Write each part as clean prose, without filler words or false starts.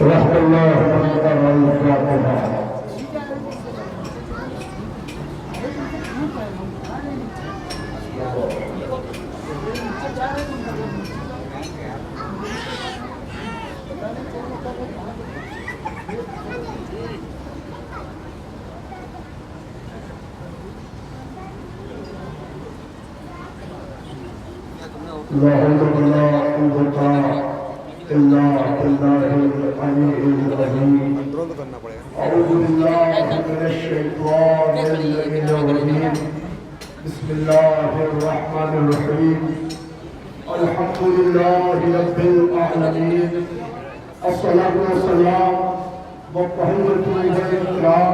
رحم الله من الفاتحة. لا حول ولا قوة إلا بالله العلي العظيم. أعوذ بالله من الشيطان اللعين الرجيم. بسم الله الرحمن الرحيم. الحمد لله رب العالمين. الصلاة والسلام والتحية والإكرام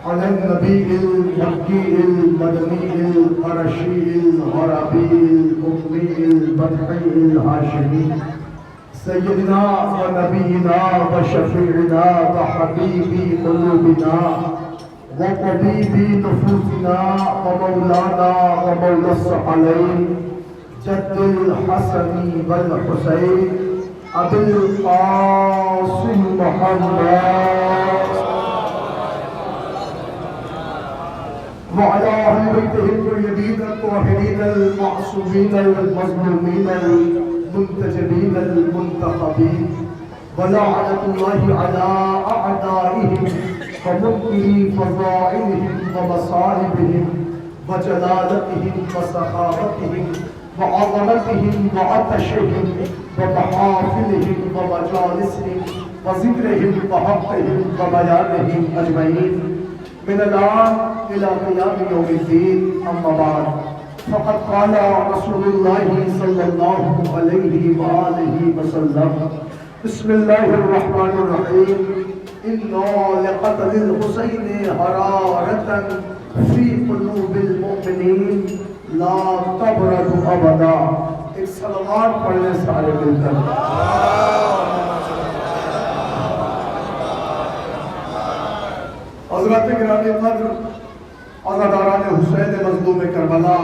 على النبي المكي المدني القرشي العربي الأمي البدحي الهاشمي سيدنا ونبينا وشفيعنا وحبيب قلوبنا وطبيب نفوسنا ومولانا ومولى الثقلين جد الحسن والحسين أبي القاسم محمد وعلى أهل بيته الطيبين الطاهرين المعصومين المظلومين المنتجبين المنتخبين ولعنة الله على أعدائهم ومنكري فضائلهم ومصائبهم وجلالتهم وسخاوتهم وعظمتهم وعطشهم ومحافلهم ومجالسهم وذكرهم وحقهم وبيانهم أجمعين من الآن إلى قيام يوم الدين. أما بعد فقد قال رسول الله صلى الله عليه وآله وسلم بسم الله الرحمن الرحيم إنا لقتل الحسين حرارة في قلوب المؤمنين لا تبرد أبدا. ایک صلوات پڑھنے سارے مل کر. حضرت گرامی قدر عزاداران حسین مظلوم کربلا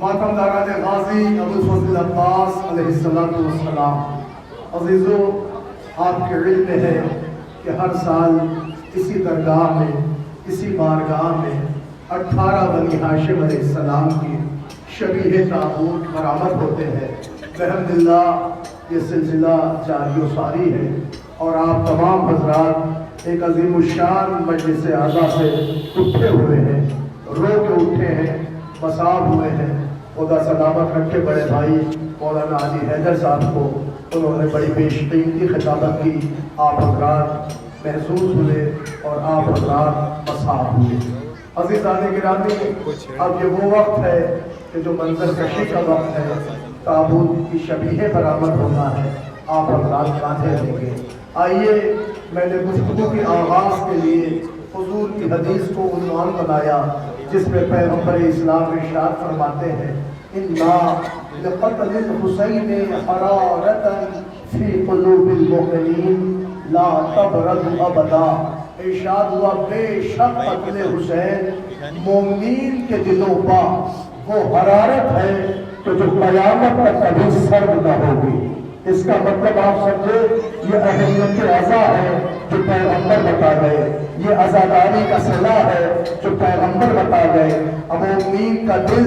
ماتمداران غازی ابوالفضل عباس علیہ السلام. عزیزو آپ کے علم میں ہے کہ ہر سال اسی درگاہ میں اسی بارگاہ میں 18 بنی ہاشم علیہ السلام کی شبیہ تابوت برآمد ہوتے ہیں. بحمداللہ یہ سلسلہ جاری و ساری ہے اور آپ تمام حضرات ایک عظیم الشان مجلس اعلیٰ سے اٹھے ہوئے ہیں, رو کے اٹھے ہیں, مصاب ہوئے ہیں. خدا سلامت رکھے بڑے بھائی مولانا علی حیدر صاحب کو, انہوں نے بڑی بیش قیمتی خطابت کی. آپ حضرات محسوس ہوئے اور آپ حضرات مصاب ہوئے. عزیزان گرامی, اب یہ وہ وقت ہے کہ جو منظر کشی کا وقت ہے, تابوت کی شبیہ برآمد ہونا ہے. آپ حضرات کاندھے لیں گے. آئیے میں نے گفتگو کی آغاز کے لیے حضور کی حدیث کو عنوان بنایا جس میں پیغمبر اسلام ارشاد فرماتے ہیں اِنَّا لِقَتْلِ الْحُسَيْنِ حَرَارَةً فِي قُلُوبِ الْمُؤْمِنِينَ لَا تَبْرَدُ أَبَدًا. ارشاد ہوا بے شک قتل حسین مومنین کے دلوں پر وہ حرارت ہے کہ جو قیامت تک کبھی سرد نہ ہوگی. اس کا مطلب آپ سمجھے یہ اہمیت عزا ہے جو پیغمبر بتا گئے, یہ عزاداری کا صلاح ہے جو پیغمبر بتا گئے. اب مومنین کا دل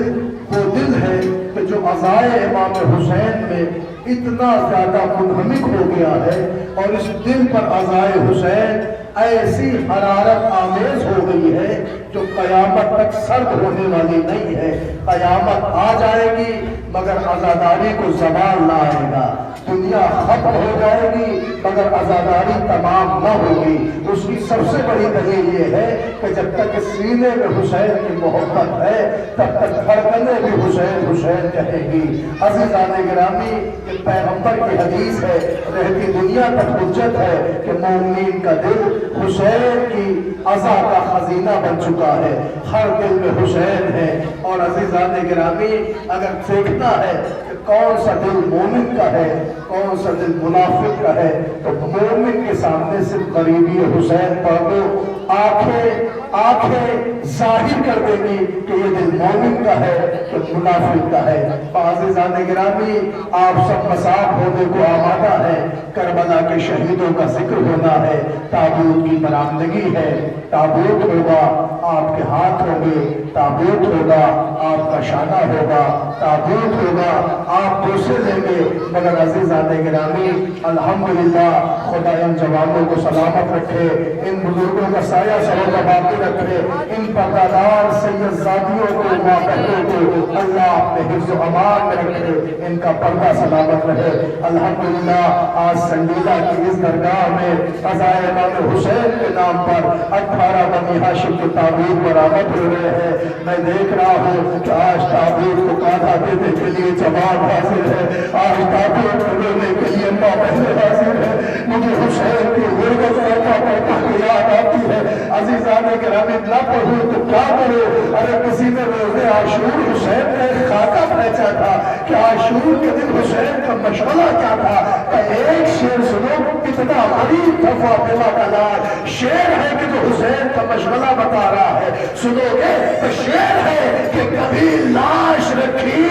وہ دل ہے کہ جو عزائے امام حسین میں اتنا زیادہ منہمک ہو گیا ہے اور اس دل پر عزائے حسین ایسی حرارت آمیز ہو گئی ہے جو قیامت تک سرد ہونے والی نہیں ہے. قیامت آ جائے گی مگر عزاداری کو زوال نہ آئے گا. دنیا ختم ہو جائے گی مگر عزاداری تمام نہ ہوگی. اس کی سب سے بڑی دلیل یہ ہے کہ جب تک سینے میں حسین کی محبت ہے تب تک دھڑکنیں بھی حسین حسین کہے گی. عزیزان گرامی, کہ پیغمبر کی حدیث ہے, رہتی دنیا تک حجت ہے کہ مومنین کا دل حسین کی عزا کا خزینہ بن چکا ہے. ہر دل میں حسین ہے. اور عزیزان گرامی, اگر دیکھنا ہے کہ کون سا دل مومن کا ہے کون سا دل منافق کا ہے تو مومن کے سامنے صرف قریبی حسین پڑھ دو, آنکھیں ظاہر کر دیں گی کہ یہ دل مومن کا ہے کہ منافق کا ہے. عزیزان گرامی, آپ سب مصاب ہونے کو آمادہ ہے. کربلا کے شہیدوں کا ذکر ہونا ہے، تابوت کی برآمدگی ہے، تابوت ہوگا آپ کے ہاتھ ہوں گے، تابوت ہوگا آپ کا شانہ ہوگا، تابوت ہوگا آپ دوسرے لیں گے۔ مگر عزیزان گرامی الحمدللہ خدا ان جوانوں کو سلامت رکھے، ان بزرگوں کا سایہ سروں کا باقی رکھے، ان پردادار سید زادیوں کو مابہروں کو اللہ اپنے حفظ و امان میں رکھے، ان کا پردہ سلامت رہے۔ الحمدللہ آج سنڈیلا کی اس درگاہ میں عزائے امام حسین کے نام پر 18 بنی ہاشم کے تابوت برآمد ہو رہے ہیں۔ میں دیکھ رہا ہوں کہ آج تابوت کو کاندھا دینے کے لیے جوان حاضر ہے، آج تابوت کو لینے کے لیے ماں بہنیں حاضر ہے۔ مجھے حسین کی غربت پڑھتا کی یاد آتی ہے۔ عزیزان گرامی نہ پڑھوں تو کیا کروں؟ ارے کسی نے روزے عاشور حسین کا ایک خاکہ بھیجا تھا کہ عاشور کے دن حسین کا مشغلہ کیا تھا، کہ ایک شعر سنو کتنا غریب تھا فاطمہ کا لال۔ شعر ہے کہ جو حسین کا مشغلہ بتا رہا ہے، سنو گے تو شعر ہے کہ کبھی لاش رکھی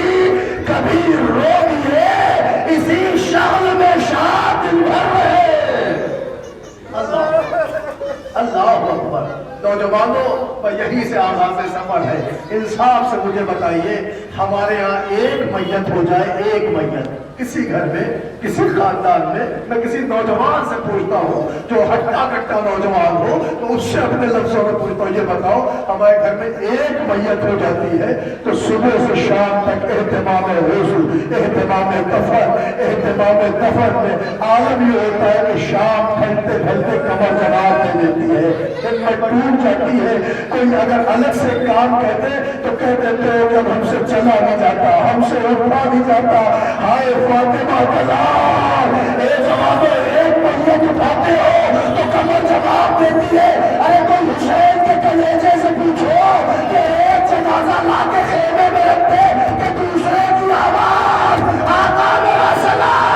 کبھی رو دیے، اسی شغل میں شاہ دن بھر رہے۔ اللہ اکبر۔ نوجوانوں یہی سے آغاز سفر ہے۔ انصاف سے مجھے بتائیے، ہمارے ہاں ایک میت ہو جائے، ایک میت کسی گھر میں کسی خاندان میں کسی نوجوان سے پوچھتا ہوں جو ہٹا کٹا نوجوان ہو تو اس سے اپنے لفظوں میں پوچھتا ہوں، یہ بتاؤ ہمارے گھر میں ایک میت ہو جاتی ہے تو صبح سے شام تک اہتمام غسل، اہتمام دفن میں عالم یہ ہوتا ہے کہ شام ڈھلتے ڈھلتے کمر جواب دے دیتی ہے، دن میں ٹوٹ جاتی ہے۔ کوئی اگر الگ سے کام کہتے تو کہہ دیتے ہو کہ اب ہم سے چلا نہیں جاتا، ہم سے اٹھا نہیں جاتا۔ ہائے فاطمہ کلال، اے جوانو ایک میت اٹھاتے ہو تو کمر جواب دیتی ہے۔ ارے کوئی حسین کے کلیجے سے پوچھو کہ ایک جنازہ لا کے خیمے میں رکھتے کہ دوسرے کی آواز آقا میرا سلام،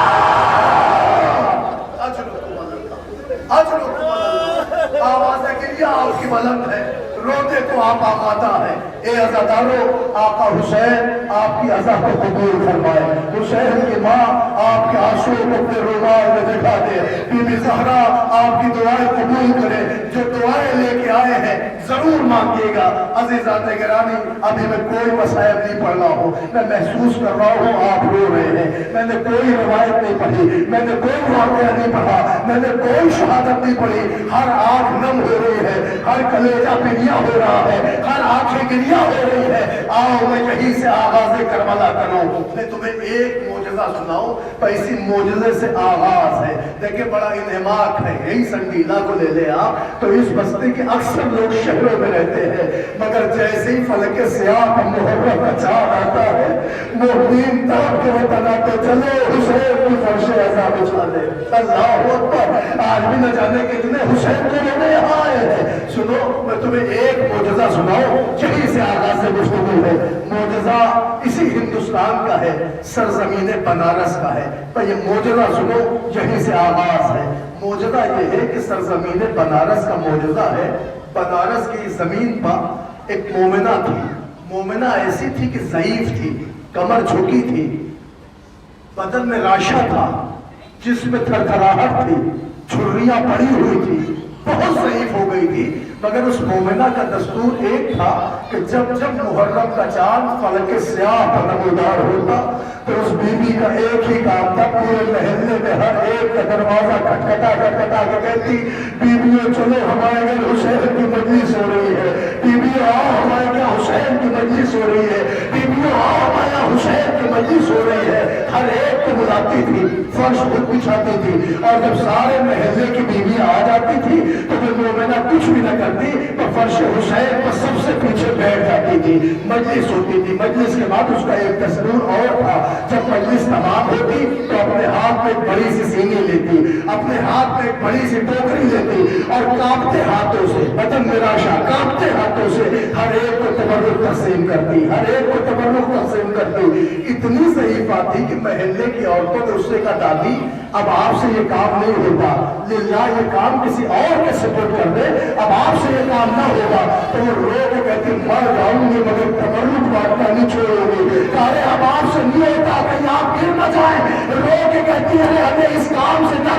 آواز ہے کہ یہ آپ کی بلند ہے، روتے تو آپ آمادہ ہے۔ اے عزادارو، آقا حسین آپ کی عزا کو قبول فرمائے، حسین کی ماں آپ کے آنسو کو اپنے رومال میں دکھا دے، بی بی زہرا آپ کی دعائیں قبول کرے، جو دعائیں لے کے آئے ہیں ضرور مانگیے گا۔ عزیزان گرامی ابھی میں کوئی مصائب نہیں پڑھ رہا ہوں، میں محسوس کر رہا ہوں آپ رو رہے ہیں، میں نے کوئی روایت نہیں پڑھی، میں نے کوئی واقعہ نہیں پڑھا، میں نے کوئی شہادت نہیں پڑھی، ہر آنکھ نم ہو رہی ہے، ہر کلیجہ پنیا ہو رہا ہے، ہر آنکھیں گریا ہو رہی ہے۔ آؤ میں یہیں سے آغاز کربلا کروں، میں تمہیں ایک معجزہ سناؤں، تو اسی معجزے سے آغاز ہے۔ دیکھیں بڑا انعماق ہے، یہی سنڈیلا کو لے لے آپ تو اس بستی کے اکثر لوگ شہروں میں رہتے ہیں، مگر جیسے ہی فلک سیاہ محرم کا چاند آتا ہے محرم طرف کے وطن آتے چلے حسین کی فرش عزا بچھا دے۔ اللہ اکبر۔ آج بھی نہ جانے کتنے حسین کو لینے یہاں آئے ہیں۔ سنو میں تمہیں ایک معجزہ سناؤں، یہیں سے آغاز سے گفتگو ہے۔ معجزہ اسی ہندوستان کا ہے، سرزمین بنارس کا ہے، تو یہ معجزہ سنو یہیں سے آغاز ہے۔ معجزہ یہ ہے کہ سرزمین بنارس کا معجزہ ہے۔ بنارس کی زمین پر ایک مومنہ تھی، مومنہ ایسی تھی کہ ضعیف تھی، کمر جھکی تھی، بدن میں راشا تھا، جس میں تھرتھراہٹ تھی، جھریاں پڑی ہوئی تھی، بہت ضعیف ہو گئی تھی۔ مگر اس مومنہ کا دستور ایک تھا کہ جب جب محرم کا چاند فلک سیاہ پر نمودار ہوتا تو اس بی بی کا ایک ہی کام تھا، پورے محلے میں ہر ایک کا دروازہ کھٹکھٹا کے کہتی بیویوں چلو ہمارے گھر حسین کی مجلس ہو رہی ہے، بیویوں آؤ ہمارے گھر حسین کی مجلس ہو رہی ہے، بیویوں آؤ ہمارے یہاں حسین کی مجلس ہو رہی ہے۔ ہر ایک کو بلاتی تھی، فرش خود بچھاتی تھی، اور جب سارے محلے کی بیویاں آ جاتی تھی تو جب مومنہ کچھ بھی نہ کرتی تو فرش حسین پر سب سے پیچھے بیٹھ جاتی تھی، مجلس ہوتی تھی۔ مجلس کے بعد اس کا ایک دستور اور تھا، جب مجلس تمام ہوتی تو اپنے ہاتھ میں ایک بڑی سی سینی لیتی، اپنے ہاتھ میں ایک بڑی سی ٹوکری لیتی اور کانپتے ہاتھوں سے، بدن میں راشا، کانپتے ہاتھوں سے ہر ایک کو تبرک تقسیم کرتی، ہر ایک کو تبرک تقسیم کرتی۔ اتنی ضعیفہ تھی کہ محلے کی عورتوں نے اس سے کہا دادی اب آپ سے یہ کام نہیں ہوتا، للہ یہ کام کسی اور کے سپورٹ کر دے، اب آپ سے یہ کام نہ ہوگا۔ تو وہ رو کے کہتی مر جاؤں گی مگر تبرک بانٹنا نہیں چھوڑوں گی، کہا اب آپ سے نہیں ہوتا، کہیں آپ گر نہ جائیں۔ رو کے کہتی ہے ہمیں اس کام سے نہ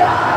4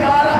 11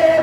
1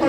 2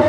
2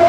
2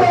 2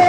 2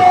2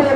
2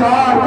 4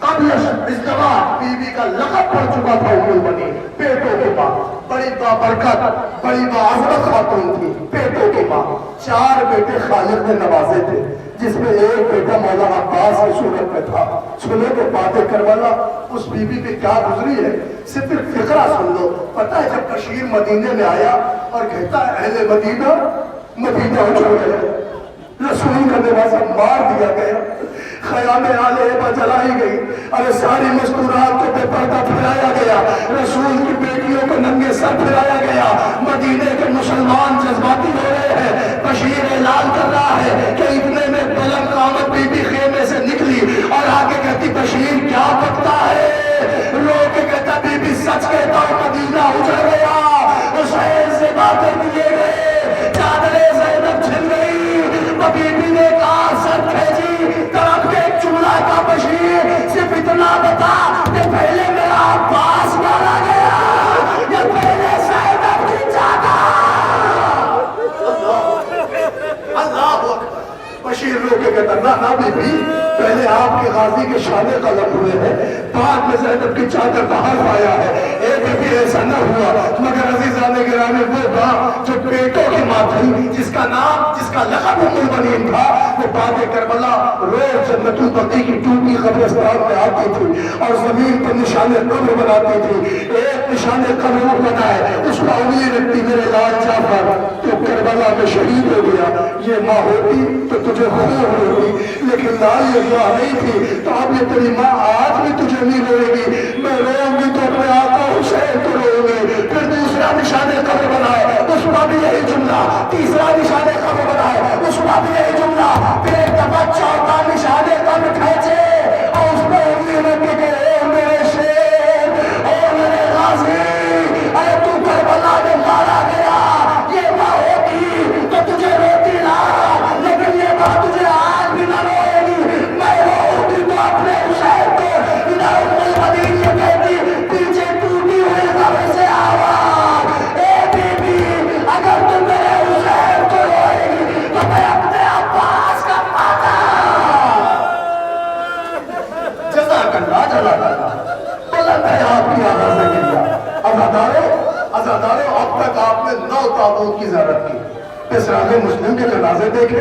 قبل ازدواج بیوی کا لقب پڑ چکا تھا ام المؤمنین، پیٹوں کی ماں، بڑی بابرکت بڑی باعظمت خاتون تھی، پیٹوں کی ماں، 4 بیٹے خالق نے نوازے تھے، جس میں ایک بیٹا مولا عباس کی صورت میں تھا۔ سنو کہ بات کربلا اس بی بی پہ کیا گزری ہے، صرف فقرہ سن لو۔ پتہ ہے جب بشیر مدینے میں آیا اور کہتا ہے اہل مدینہ مدینہ اجڑ گیا، رسول کا دروازہ مار دیا گیا، خیام آل ہبہ جلائی گئی، اور ساری مستورات کو بے پردہ پھیلایا گیا، رسول کی بیٹیوں کو ننگے سر پھیلایا گیا، مدینے کے مسلمان جذباتی ہو رہے ہیں۔ بشیر اعلان کر رہا ہے کہ اتنے میں بلند قامت بی بی خیمے سے نکلی اور آگے کہتی بشیر کیا بکتا ہے، رو کے کہتا بی بی سچ کہتا ہوں مدینہ اجڑ گیا، حسین سے باتیں کیے گئے، چادریں زینب چھن گئی، بی بی نے کہا سر کھینچی طرف کے چولہا کا بشیر صرف اتنا بتا کہ پہلے میرا عباس مارا گیا یا پہلے زینب کی چادر۔ اللہ اکبر۔ بشیر رو کے کہتا نہ بی بی، پہلے آپ کے غازی کے شانے قلم ہوئے ہیں، بعد میں زینب کی چادر باہر آیا ہے، ایک بھی ایسا نہ ہوا، مگر عزیزان گرامی وہ ماں جو بیٹوں کی ماں تھی، جس کا نام جس کا لقب ام المؤمنین تھا، وہ باد کربلا روز جنت البقیع کی ٹوٹی قبرستان میں آتی تھی اور زمین پر نشان قبر بناتی تھی، ایک نشان قبر وہ بنا ہے، اس کو انگلی رکھتی میرے لال جعفر تو کربلا میں شہید ہو گیا، یہ ماں ہوتی تو تجھے خوب ہوتی، لیکن لال اللہ نہیں تھی، تو اب یہ تیری ماں آج بھی تجھے نہیں روئے گی، میں روؤں گی تو اپنے آقا حسین کو روؤں گی۔ پھر دوسرا نشان قبر بنائے، اس کا بھی یہی جملہ، تیسرا نشان قبر بنائے، اس کا بھی یہی جملہ، پھر ایک دفعہ چوتھا نشان قبر کھینچے اور اس میں انگلی رکھ کے اے میرے شیر، اے میرے غازی، اے تو کربلا میں مارا گیا، یہ ماں ہوتی تو تجھے روتی نہ، لیکن یہ ماں تجھے آج بھی نہ روئے گی، میں روتی تو اپنے حسین کو نہ ام المؤمنین یہ کہتی پیچھے ٹوٹی ہوئی قبر سے آواز، اے بی بی اگر تم میرے حسین کو روئے گی تو میں اپنے عباس کا پاتا۔ جزاک اللہ جزاک اللہ، بلند ہے آپ کی آواز سے گریا۔ عزاداروں اب تک آپ نے 9 تابوت کی زیارت کی، اسرار مسلم کے جنازے دیکھے،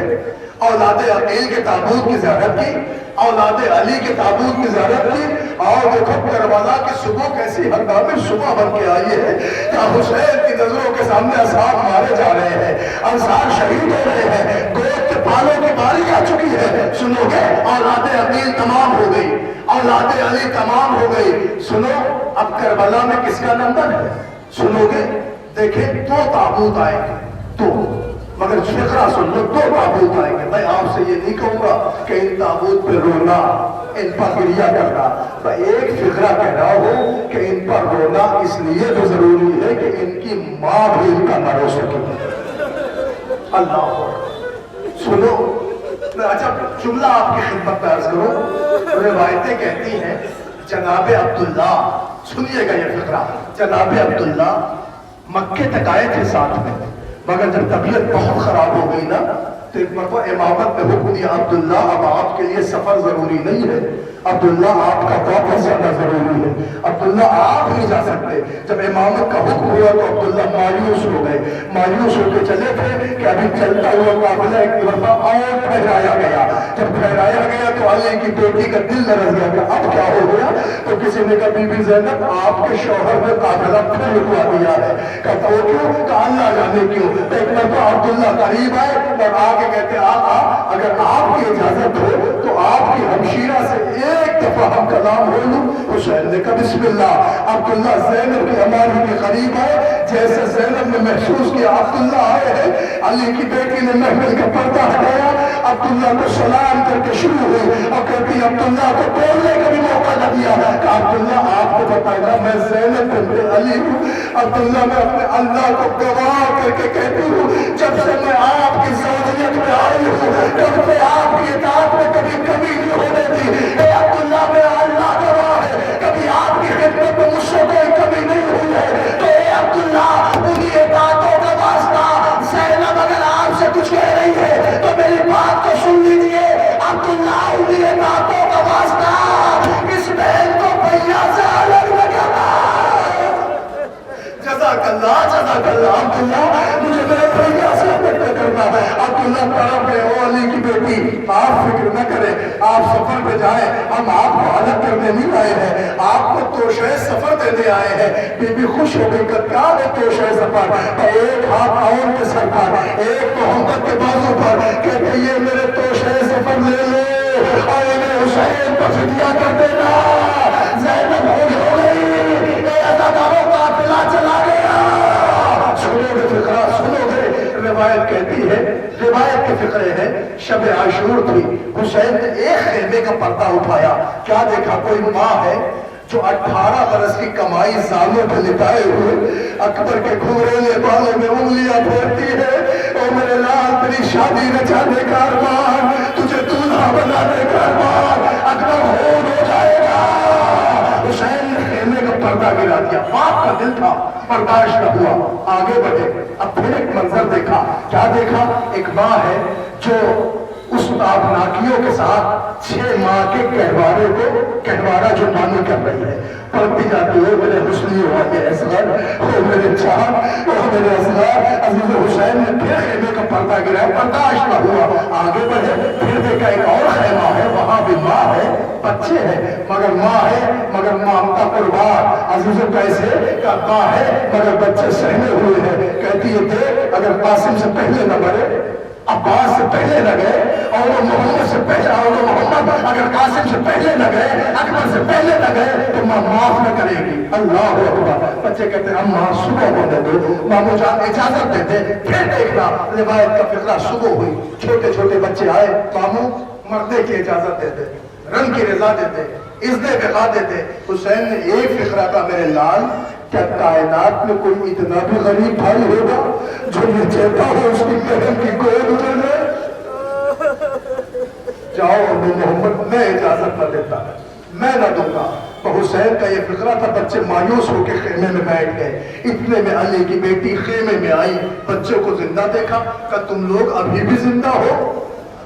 اولاد عقیل کے تابوت کی زیارت کی، اولاد علی کے تابوت کی زیارت کی، اور دیکھو کربلا کی صبح کیسی ہنگامی صبح بن کے آئی ہے کہ حسین کی نظروں کے سامنے اصحاب مارے جا رہے ہیں، انصار شہید ہو رہے ہیں، گود کے پالوں کی باری آ چکی ہے۔ سنو گے اولاد عقیل تمام ہو گئی، اولاد علی تمام ہو گئی، سنو اب کربلا میں کس کا نمبر ہے، سنو گے دیکھیں 2 تابوت آئیں گے، 2، مگر فقرہ سن لو، 2 تابوت آئیں گے۔ میں آپ سے یہ نہیں کہوں گا کہ ان تابوت پہ رونا، ان پر گریہ کرنا، میں ایک فقرہ کہہ رہا ہوں کہ ان پر رونا اس لیے تو ضروری ہے کہ ان کی ماں بھی ان کا نہ رو سکے۔ اللہ سنو، میں عجب جملہ آپ کی خدمت میں عرض کروں، روایتیں کہتی ہیں جناب عبداللہ، سنیے گا یہ فقرہ، جناب عبداللہ مکے تک آئے تھے ساتھ میں، مگر جب طبیعت بہت خراب ہو گئی نا تو ایک مرتبہ امامت نے حکم دیا عبداللہ اب آپ کے لیے سفر ضروری نہیں ہے، عبداللہ آپ کا واپس جانا ضروری ہے، عبداللہ آپ نہیں جا سکتے۔ جب امامت کا حکم ہوا تو عبداللہ مایوس ہو گئے، مایوس ہو کے چلے تھے کہ ابھی چلتا ہوا قافلہ ایک مرتبہ اور ٹھہرایا گیا، جب ٹھہرایا گیا تو علی کی بیٹی کا دل لرز گیا کہ اب کیا ہو گیا، تو کسی نے کہا بی بی زینب آپ کے شوہر نے قافلہ پھر رکوا دیا ہے، کہا وہ کیوں، کہا اللہ جانے کیوں۔ ایک مرتبہ عبداللہ قریب آئے اور آگے کہتے آقا اگر آپ کی اجازت ہو تو آپ کی ہمشیرہ سے ایک دفعہ ہم کلام ہو لوں۔ حسین نے کہا بسم اللہ۔ عبداللہ زینب کی امانی کے قریب آئے، جیسے زینب نے محسوس کیا عبداللہ آئے ہیں، علی کی بیٹی نے محفل کا پردہ ہٹایا، عبداللہ کو سلام کر کے شروع ہوئی اور کہتی عبداللہ کو بولنے کا بھی موقع نہ دیا کہ عبداللہ آپ کو بتائے میں زینب بنت علی ہوں، عبداللہ میں اپنے اللہ کو گواہ کر کے کہتی ہوں جب سے میں آپ کی زوجیت میں آئی ہوں تب سے آپ کی اطاعت میں کبھی کمی نہیں ہونے دی، اے عبداللہ میرا اللہ گواہ ہے کبھی آپ کی خدمت میں مجھ سے کوئی کمی نہیں ہوئی ہے، تو اے عبداللہ انہی اطاعتوں کا واسطہ زینب اگر آپ سے کچھ کہہ رہی ہے تو میری بات کو سن لیجیے، عبداللہ انہی اطاعتوں کا واسطہ اس اللہ جزاک اللہ عبداللہ مجھے میرے بھیا سے نہ کرنا. عبداللہ طرف ہے او علی کی بیٹی آپ فکر نہ کریں, آپ سفر پہ جائیں, ہم آپ کو حالت کرنے نہیں آئے ہیں, آپ کو توشہ سفر دینے آئے ہیں. بی بی خوش ہو گئی کہ کیا ہے توشہ سفر؟ ایک ہاتھ آؤن کے سر پر, ایک محمد کے بازو پر, کہتے یہ میرے توشہ سفر لے لو اور انہیں حسین کو فدیہ کر دینا. زینب ہو گئی, اے عزاداروں قافلہ چلا گیا. سنو گے فقرہ, سنو گے. روایت کہتی ہے, روایت کے فقرے ہیں, شب عاشور تھی, حسین نے ایک خیمے کا پردہ اٹھایا, کیا دیکھا؟ کوئی ماں ہے جو 18 برس کی کمائی زانوں پہ لٹائے ہوئے اکبر کے گھوریلے بالوں میں انگلیاں پھیرتی ہے. او میرے لال تیری شادی رچانے کا ارمان, تجھے دولہا بنانے کا ارمان, اکبر خون ہو جائے گا. حسین نے خیمے کا پردہ گرا دیا. باپ کا دل تھا, برداشت نہ ہوا, آگے بڑھے. اب پھر ایک منظر دیکھا, کیا دیکھا؟ ایک ماں ہے جو اس تابناکیوں کے ساتھ 6 ماہ کے گہوارے کو, گہوارہ جو مانی کر رہی ہے, پڑھتی جاتی ہے میرے حسنی ہوا یہ اصغر, او میرے چاند, او میرے اصغر. عزیز حسین نے پھر خیمے کا پردہ گرایا, برداشت نہ ہوا, آگے بڑھے. پھر دیکھا ایک اور خیمہ ہے, وہاں بھی ماں ہے, بچے ہیں, مگر ماں ہے, مگر مامتا قربان. عزیزوں کیسے کہ ماں ہے مگر بچے سہنے ہوئے ہیں. کہتی ہے دیکھ, اگر قاسم سے پہلے نہ مرے, عباس سے پہلے نہ گئے, اور وہ محمد سے پہلے, اور وہ محمد اگر قاسم سے پہلے نہ گئے, اکبر سے پہلے نہ گئے, تو ماں معاف نہ کرے گی. اللہ اکبر. بچے کہتے ہیں اماں صبح ہونے دو, مامو جان اجازت دیتے. پھر دیکھنا روایت کا فقرہ, صبح ہوئی, چھوٹے چھوٹے بچے آئے, مامو مردے کی اجازت دیتے, رنگ کی رضا دیتے, اذن بقا دیتے. حسین نے ایک فقرہ کا, میرے لال کیا کائنات میں کوئی اتنا بھی غریب بھائی ہوگا جو یہ چاہتا ہو اس کی بہن کی گود اتر لے؟ جاؤ ابو محمد, میں اجازت نہ دیتا, میں نہ دوں گا. تو حسین کا یہ فقرہ تھا. بچے مایوس ہو کے خیمے میں بیٹھ گئے. اتنے میں علی کی بیٹی خیمے میں آئی, بچوں کو زندہ دیکھا, کہ تم لوگ ابھی بھی زندہ ہو؟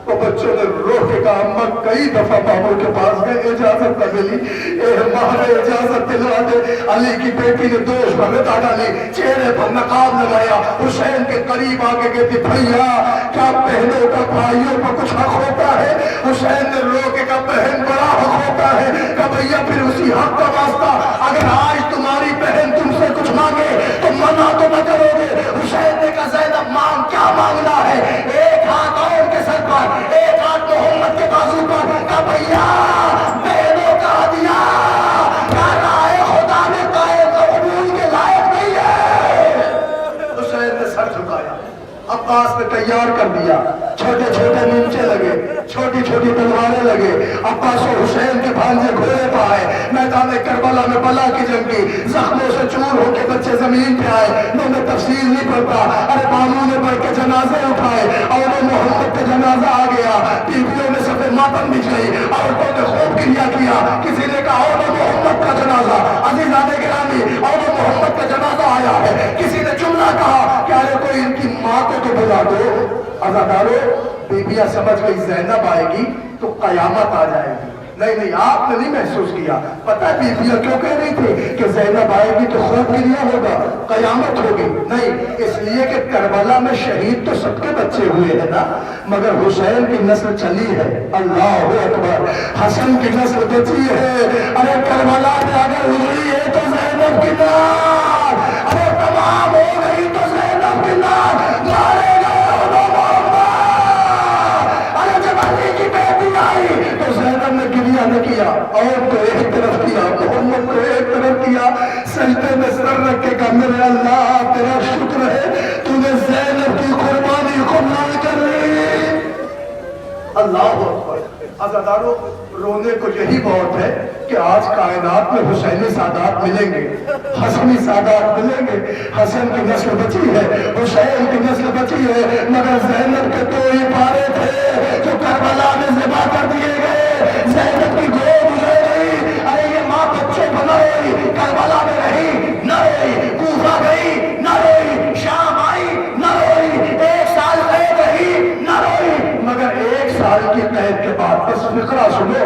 تو بچوں نے رو کے کہا اماں کئی دفعہ بابو کے پاس گئے, اجازت نہ ملی. اے ماں نے اجازت دلوا دے. علی کی بیٹی نے دوش پر رتا ڈالی, چہرے پر نقاب لگایا, حسین کے قریب آگے کہتی بھیا کیا بہنوں کا بھائیوں پر کچھ حق ہوتا ہے؟ حسین نے رو کے کہا بہن بڑا حق ہوتا ہے. کہ بھیا پھر اسی حق کا واسطہ اگر آج تمہاری بہن تم سے کچھ مانگے تو منع تو نہ کرو گے. حسین نے کہا زینب مانگ, کیا مانگنا ہے؟ ایک ہاتھ اور کے سر پر, ایک ہاتھ محمد کے بازو پر. کہا بھیا بہنوں کا ہدیہ کیا رائے خدا نے قبول کے لائق نہیں ہے. حسین نے سر جھکایا, عباس نے تیار کر دیا, چھوٹے چھوٹے نیمچے لگے, چھوٹی چھوٹی تلواریں لگے. عباس و حسین کے بھانجے گھوڑے پہ آئے, میدان کربلا میں بلا کی جنگ کی, زخموں سے چور ہو کے بچے زمین پہ آئے. میں تفصیل نہیں پڑھتا, ارے بانو نے بڑھ کے جنازے اٹھائے, اور وہ محمد کا جنازہ آ گیا. بیویوں میں سب ماتم بچ گئی, عورتوں نے خوب کریا کیا. کسی نے کہا اور محمد کا جنازہ, عزیزان گرامی اور محمد کا جنازہ آیا ہے. کسی نے جملہ کہا کہ ارے کوئی ان کی ماں کو تو بلا دو. عزادارو بیبیاں سمجھ گئی زینب آئے گی تو قیامت آ جائے گی. نہیں نہیں, آپ نے نہیں محسوس کیا. پتہ بیبیاں کیوں کہہ رہی تھی کہ زینب آئے گی تو خوب گریا ہوگا, قیامت ہوگی؟ نہیں, اس لیے کہ کربلا میں شہید تو سب کے بچے ہوئے ہیں نا, مگر حسین کی نسل چلی ہے. اللہ اکبر. حسن کی نسل بچی ہے. ارے کربلا میں اگر ہوئی ہے تو زینب کی نام, ارے تمام ہو گئی تو زینب کی نام. مارے گئے تو زینب نے گریہ نہ کیا, اور کو ایک طرف کیا, محمد کو ایک طرف کیا, سجدے میں سر رکھ کے کہا میرے اللہ تیرا شکر ہے تو نے زینب کی قربانی قبول کر لی. اللہ اکبر. عزادارو رونے کو یہی بہت ہے کہ آج کائنات میں حسینی سادات ملیں گے, حسنی سادات ملیں گے. حسن کی نسل بچی ہے, حسین کی نسل بچی ہے, مگر زینب کے 2 ہی پارے تھے جو کربلا میں ذبح کر دیے گئے. زینب کی گود اجڑ گئی. ارے یہ ماں بچوں کو نہ روئی, کربلا میں رہی نہ روئی, کوفہ گئی نہ روئی, شام آئی نہ روئی, 1 سال قید رہی نہ روئی. مگر 1 سال کی قید کے بعد اس فقرہ سنو,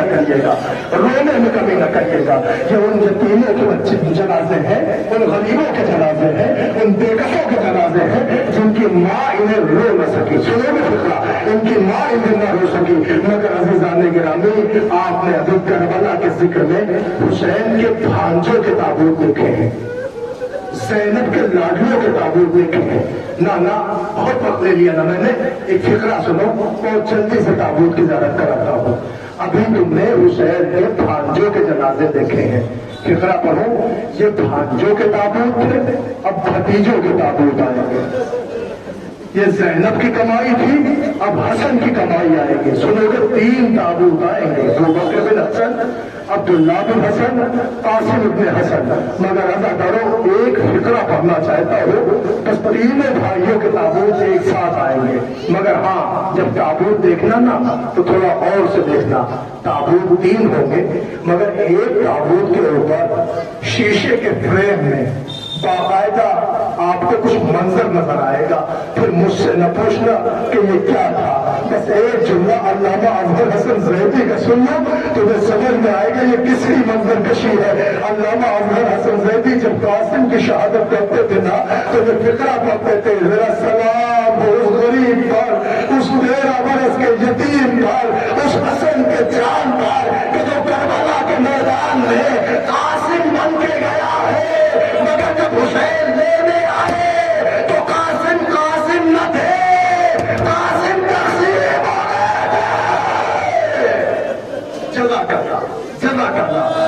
نہ کریے گا، رونے میں کمی نہ کریے گا۔ یہ ان یتیموں کے بچے جنازے ہیں، ان غریبوں کے جنازے ہیں، ان بےکسوں کے جنازے ہیں جن کی ماں انہیں رو نہ سکی۔ سنو گے فکرہ، ان کی ماں انہیں نہ رو سکی، مگر عزیزان گرامی آپ نے ابھی کربلا کے ذکر میں حسین کے بھانجوں کے تابوت دیکھے ہیں، زینب کے لاڈلیوں کے تابوت دیکھے ہیں۔ نانا بہت وقت لے لیا نا میں نے، ایک فقرہ سنو اور جلدی سے تابوت کی زیارت کراتا ہوں۔ ابھی تم نے حسین کے بھانجوں کے جنازے دیکھے ہیں، فقرہ پڑھو، یہ بھانجوں کے تابوت تھے، اب بھتیجوں کے تابوت آئیں گے۔ یہ زینب کی کمائی تھی، اب حسن کی کمائی آئے گی۔ سنو گے 3 تابوت آئیں گے، ابوبکر بن حسن، عبداللہ بن حسن، قاسم بن حسن۔ مگر رضا کرو ایک فقرہ پڑھنا چاہتا ہوں، بس 3 بھائیوں کے تابوت ایک ساتھ آئیں گے۔ مگر ہاں جب تابوت دیکھنا نا تو تھوڑا اور سے دیکھنا، تابوت 3 ہوں گے، مگر ایک تابوت کے اوپر شیشے کے فریم میں باقاعدہ آپ کو کچھ منظر نظر آئے گا۔ پھر مجھ سے نہ پوچھنا کہ یہ کیا تھا، بس ایک جملہ علامہ افضل حسن زیدی کا سن لو تمہیں سمجھ میں آئے گا یہ کس کی منظر کشی ہے۔ علامہ افضل حسن زیدی جب قاسم کی شہادت کرتے تھے نا تو وہ فقرہ پڑھتے تھے، ذرا سلام ہو اس غریب پر، اس 13 برس کے یتیم پر، اس حسن کے جان پر کہ جو کربلا کے میدان میں قاسم بن کے گیا ہے، مگر جب حسین لینے آئے تو قاسم قاسم نہ تھے، قاسم تقسیم ہو گئے۔ جزاک اللہ، جزاک اللہ۔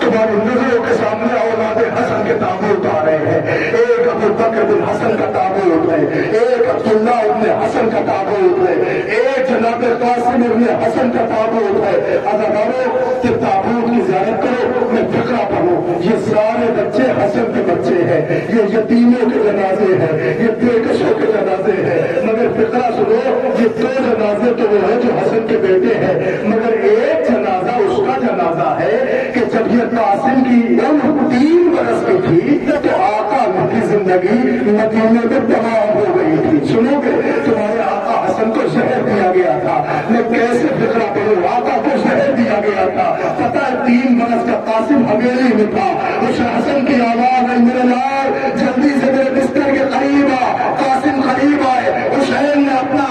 تمہاری نظروں کے سامنے اولاد حسن کے تابوت آ رہے ہیں، ایک ابوبکر بن حسن کا تابوت ہے، ایک عبداللہ ابن حسن کا تابوت ہے، ایک جناب قاسم ابن حسن کا تابوت ہے۔ عزیزانو کہ تابوت کی زیارت کرو، میں فقرہ پڑھوں، یہ سارے بچے حسن کے بچے ہیں، یہ یتیموں کے جنازے ہیں، یہ بےکسوں کے جنازے ہیں۔ مگر فقرہ سنو، یہ 2 جنازے تو وہ ہیں جو حسن کے بیٹے ہیں، مگر ایک جنازہ اس کا جنازہ ہے کہ جب یہ قاسم کی عمر 3 برس کی تھی تو آقا کی زندگی مدینے میں تمام ہو گئی تھی۔ سنو گے تمہارے آقا حسن کو زہر دیا گیا تھا، میں کیسے فقرہ پڑھوں، آقا کو زہر دیا گیا تھا، پتہ ہے 3 برس کا قاسم حویلی میں تھا، اس حسن کی آواز ہے میرے لال جلدی سے میرے بستر کے قریب آ، قاسم قریب آئے۔ حسین نے اپنا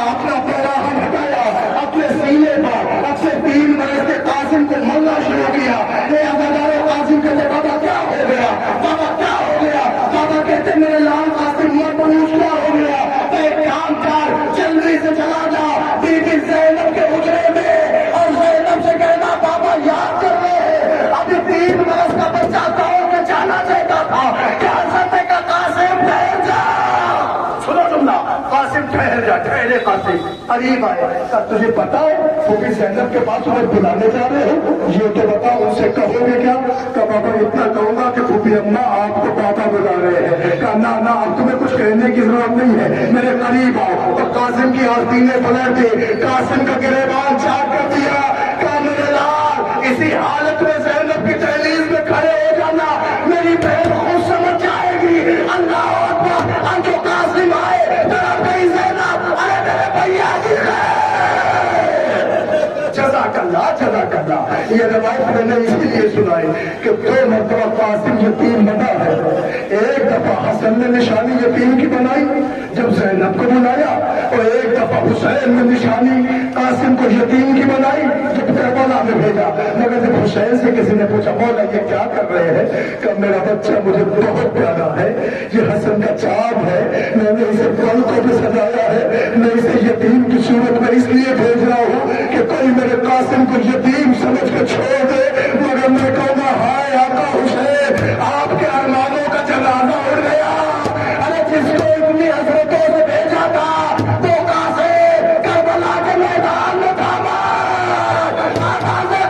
پیراہن ہٹایا اپنے سینے پر، اب سے 3 برس کے قاسم کو ملنا شروع کیا۔ اے عزادارو قاسم کہتے بابا کیا ہو گیا، بابا کیا ہو گیا، بابا کہتے میرے لال قاسم مرمنوش کیا ہو گیا، ایک کام کر جلدی سے چلا جا بی بی زینب کے حجرے میں اور زینب سے کہنا بابا یاد کر رہے ہیں ابھی 3 برس کا بچہ دوڑ کے جانا چاہتا تھا، کیا حسن نے کہا قاسم ٹھہر جا۔ سنو جملہ، قاسم ٹھہر جا، ٹھہرے قاسم قریب آئے، تجھے پتا ہے پھوپھی زینب کے پاس تمہیں بلانے جا رہے ہو، یہ تو بتا ان سے کہو گے کیا؟ کہ بابا اتنا کہوں گا کہ پھوپھی اماں آپ کو پاپا بلا رہے ہیں۔ کہا نا اب تمہیں کچھ کہنے کی ضرورت نہیں ہے، میرے قریب آؤ۔ تو قاسم کی آستینیں پلٹ دی، قاسم کا گریبان چاک کر دیا، کہا میرے لال اسی حالت میں زینب کی دہلیز میں کھڑے ہو جانا، میری بہن خود سمجھ جائے گی۔ اللہ اکبر، اب جو قاسم آئے طرف گئی زینب، ارے میرے بھیا کی خیر۔ جزاک اللہ، جزاک اللہ۔ یہ روایت میں نے اسی لیے سنائی کہ 2 مرتبہ قاسم یتیم بنا ہے، ایک دفعہ حسن نے نشانی یتیم کی بنائی جب زینب کو بلایا، اور ایک دفعہ حسین نے نشانی قاسم کو یتیم کی بنائی جب کربلا میں بھیجا۔ مگر جب حسین سے کسی نے پوچھا مولا یہ کیا کر رہے ہیں، کہ میرا بچہ مجھے بہت پیارا ہے، یہ حسن کا چاپ ہے، میں نے اسے پلکوں پہ سجایا ہے، میں اسے یتیم کی صورت میں اس لیے بھیج رہا ہوں کہ کوئی میرے قاسم کو یتیم سمجھ کے چھوڑ دے۔ مگر میں کہوں گا ہائے آقا حسین، آپ کے ارمانوں کا جنازہ اڑ گیا۔ ارے جس کو اتنی حسرتوں سے بھیجا تھا وہ قاسم کربلا کے میدان میں تھاما۔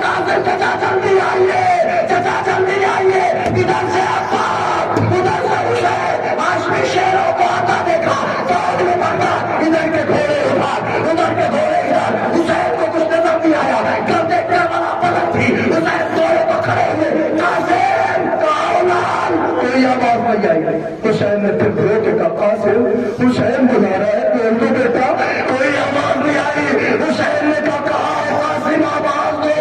قاسم چچا جلدی آئیے، چچا جلدی آئیے، ادھر سے عباس، ادھر سے حسین، ہاشمی شیروں کو آتا دیکھا فوج میں بڑھتا، ادھر کے گھوڑے ادھر، ادھر کے گھوڑے ادھر، حسین کو کچھ نظر نہیں آیا، کرتے کربلا پلٹ تھی، حسین گھوڑے کو کھڑے ہوئے، قاسم کہو لال، کوئی آواز نہیں آئی۔ حسین نے پھر رو کے کہا قاسم، حسین بلا رہا ہے بول دو بیٹا، کوئی آواز نہیں آئی۔ حسین نے کہا قاسم آواز دو،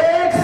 1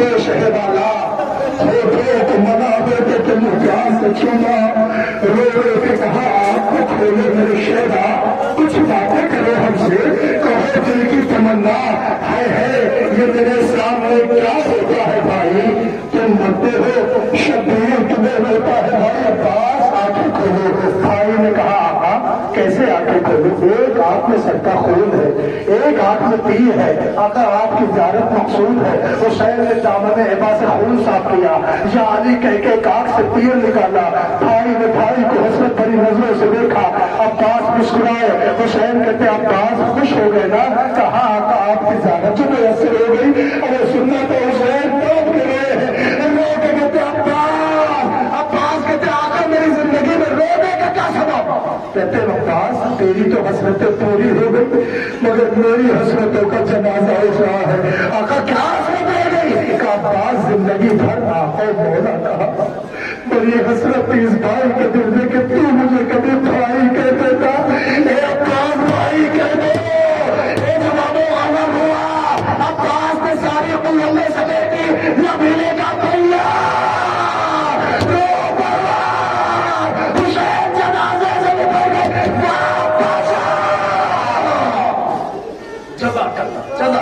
پیش ہے والا تو منا بیٹے کے محتاج سے چھوڑا رو رو کے کہا آپ کو کھولے میرے شہدا کچھ باتیں کرو ہم سے کہو دل کی تمنا ہے یہ میرے سامنے کیا ہوتا ہے بھائی تم مرتے ہو شبیر تمہیں ملتا ہے بھائی عباس آنکھیں کھولو بھائی نے کہا آقا کیسے آنکھیں کھولو ایک آنکھ میں سر کا خون ہے ایک آنکھ میں تیر ہے آقا آپ کی زیارت مقصود ہے حسین نے دامن عبا سے خون صاف کیا یا علی کہہ کے آنکھ سے تیر نکالا بھائی نے بھائی کو حسرت بھری نظروں سے دیکھا عباس مسکرائے حسین کہتے عباس خوش ہو گئے نا کہا آقا آپ کی زیارت جو میسر ہو گئی اور سننا تو حسین توڑ کے رہے ہیں لوگ کہتے عباس کہتے آقا میری زندگی میں رونے کا کیا سبب کہتے عباس تیری تو حسرتیں پوری ہو گئی مگر میری حسرتوں کا جنازہ اٹھ رہا ہے آقا کیا حسرت رہ گئی کہ عباس زندگی بھر آقا مولا کہا بڑی حسرت تھی اس بھائی کے دل میں کہ تو مجھے کبھی بھائی کہتے تھا اے عباس بھائی کہہ دو اے جوابوں غالب ہوا عباس نے ساری قلعے سمیٹی نبیلے کا تیار رو پروار حسین جنازے سے نکل گئے چلا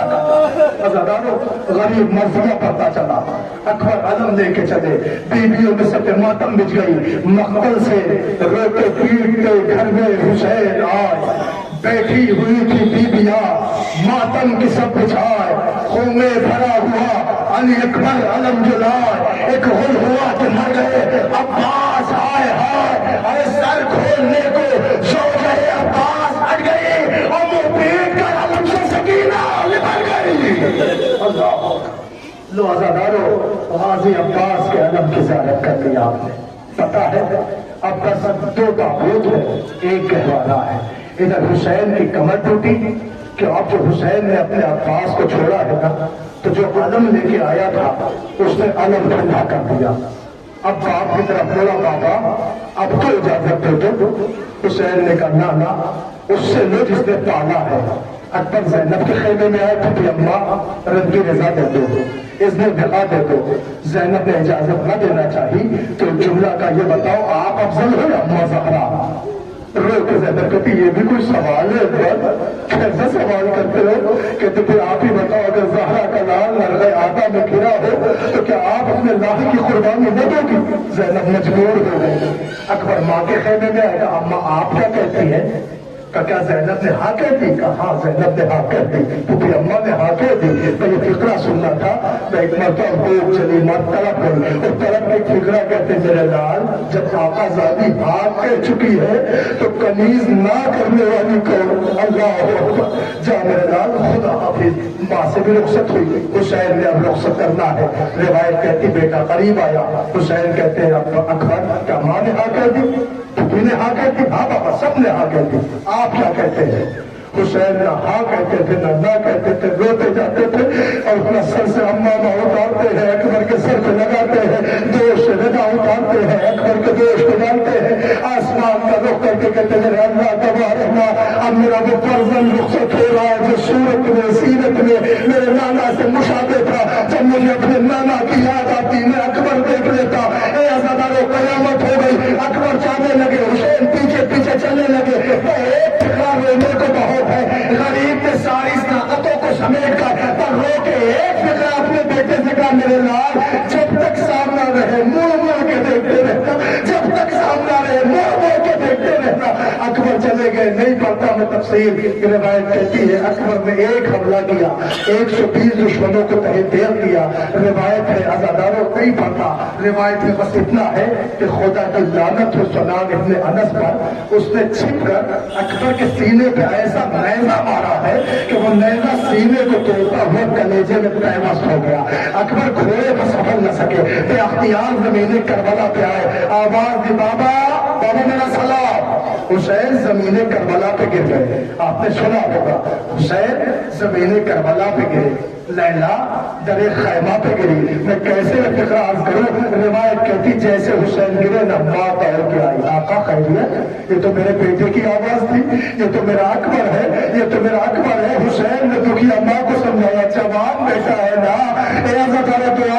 ازادارو غریب مرضیہ پڑتا چلا اکبر علم لے کے چلے بیویوں میں سب ماتم بچ گئی مقتل سے روتے پیٹتے گھر میں حسین آئے بیٹھی ہوئی تھی بیویاں ماتم کی سب بچھائے خون میں بھرا ہوا علی اکبر علم جلائے ایک غل ہوا کہ مر گئے عباس آئے ہائے ارے سر کھولنے کو سو گئے عباس ہٹ گئی اور منہ پیٹ کر علم سے سکینہ نکل گئی اللہ لو عزادارو غازی عباس کے علم کی زیارت کر لی آپ نے پتا ہے اب بس دو تابوت ہے ایک گہوارہ ہے ادھر حسین کی کمر ٹوٹی کہ اب جو حسین نے اپنے عباس کو چھوڑا ہے نا تو جو علم لے کے آیا تھا اس نے علم ٹھنڈا کر دیا اب باپ کی طرف بولا بابا اب تو اجازت دے دو حسین نے کہا نانا اس سے لو جس نے پالا ہے اکبر زینب کے خیمے میں آئے پھپھی اماں رضی رضا دے دو اذن دعا دے دو زینب نے اجازت نہ دینا چاہی تو جملہ کا یہ بتاؤ آپ افضل ہو یا اماں زہرا رو کے زینب کہتی یہ بھی کوئی سوال ہے اکبر کیسا سوال کرتے ہو کہتے پھر آپ ہی بتاؤ اگر زہرا کا لال نرغے آتا میں گرا ہو تو کیا آپ اپنے لاہ کی قربانی نہ دو گی زینب مجبور ہو گئی اکبر ماں کے خیمے میں آئے گا اماں آپ کیا کہتی ہے کہ کیا زینب نے ہاں کہہ دی کہا ہاں زینب نے ہاں کہہ دی پھپھی اماں نے ہاں کہہ دی میں یہ فقرہ سننا تھا میں ایک مرتبہ بھوک چلی ماں طلب گئی اور طلب میں فقرہ کہتے میرے لال جب آقا زادی ہاں کہہ چکی ہے تو کنیز نہ کرنے والی کون اللہ اکبر جا میرے لال خدا حافظ ماں سے بھی رخصت ہوئی حسین نے اب رخصت کرنا ہے روایت کہتی بیٹا قریب آیا حسین کہتے ہیں اکبر کیا ماں نے ہاں کہہ دی پھپھی نے ہاں کہتی ہاں بابا سب نے ہاں کہتی آپ کیا کہتے ہیں حسین نہ ہاں کہتے تھے نہ کہتے تھے روتے جاتے تھے اور اپنا سر سے امامہ اتارتے ہیں اکبر کے سر پہ لگاتے ہیں دوش سے رضا اتارتے ہیں اکبر کے دوش پہ ڈالتے ہیں آسمان کا رخ کر کے کہتے ہیں اللہ تبارک اب میرا وہ فرزند رخصت ہو رہا ہے جو صورت میں سیرت میں میرے نانا سے مشابہ تھا جب مجھے اپنے نانا کی یاد آتی میں اکبر دیکھ لیتا اے عزادارو قیامت ہو گئی اکبر جانے لگے حسین پیچھے پیچھے چلنے لگے تو ایک ٹکرا رونے کو بہت ہے غریب نے ساری طاقتوں کو سمیٹ کر پر رو کے ایک فکر اپنے بیٹے سے کہا میرے لال جب تک سامنا رہے مڑ مڑ کے دیکھتے رہنا جب تک سامنا رہے مڑ مڑ کے دیکھتے رہنا اکبر چلے گئے نہیں پڑتا میں تفسیر روایت کہتی ہے اکبر نے ایک حملہ کیا 120 دشمنوں کو تحت دیر کیا روایت ہے عزاداروں نہیں پڑتا روایت میں بس اتنا ہے کہ خدا کی لعنت و سنان ابن انس پر اس نے چھپ کر اکبر کے سینے پہ ایسا نیزہ مارا ہے کہ وہ نیزہ سینے کو توڑتا ہوا کلیجے میں پیوست ہو گیا اکبر گھوڑے پر سفر نہ سکے بے اختیار زمین کربلا پہ آئے آواز دی بابا بابا میرا سلام حسین زمین کربلا پہ گر گئے آپ نے سنا ہوگا حسین زمین کربلا پہ گرے لیلا در خیمہ پہ گری میں کیسے فکر عرض کروں روایت کہتی جیسے حسین گرے نہ ماں دوڑ کے آئی آقا خیریت یہ تو میرے بیٹے کی آواز تھی یہ تو میرا اکبر ہے یہ تو میرا اکبر ہے حسین نے دکھی اماں کو سمجھایا جوان بیٹا ہے نا اے عزت والے دعا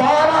12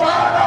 12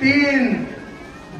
3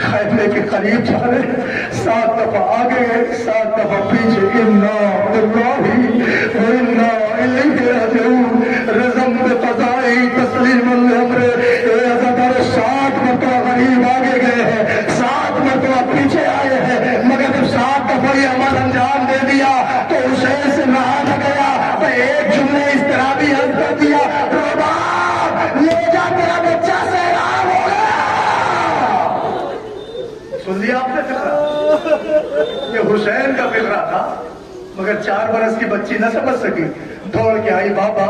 خیمے کے قریب جا رہے 7 دفعہ آگے گئے 7 دفعہ پیچھے انا اللہ و انا الیہ راجعون رزم بقضائی تسلیم الامر اے عزادار 7 مرتبہ قریب آگے گئے ہیں 7 مرتبہ پیچھے آئے ہیں مگر جب 7 دفعہ یہ عمل انجام دے دیا تو حسین سے رہا نہ گیا تو ایک جملے اس طرح بھی حل کر دیا رباب لے جا تیرا بچہ سیراب ہو گیا. سن لیا آپ نے فقرہ؟ یہ حسین کا فقرہ تھا مگر 4 برس کی بچی نہ سمجھ سکی. دوڑ کے آئی بابا